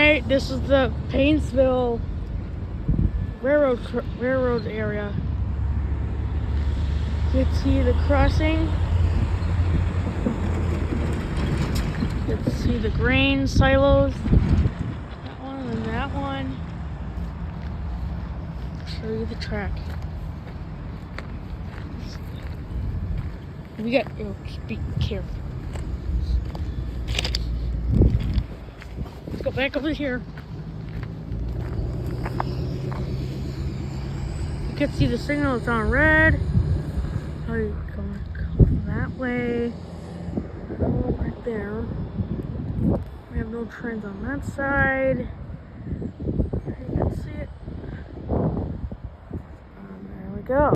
Alright, this is the Paynesville railroad area. You can see the crossing. You can see the grain silos. That one and that one. I'll show you the track. We got, just be careful. Let's go back over here. You can see the signal, it's on red. Oh, you going that way. Right there. We have no trains on that side. You can see it. There we go.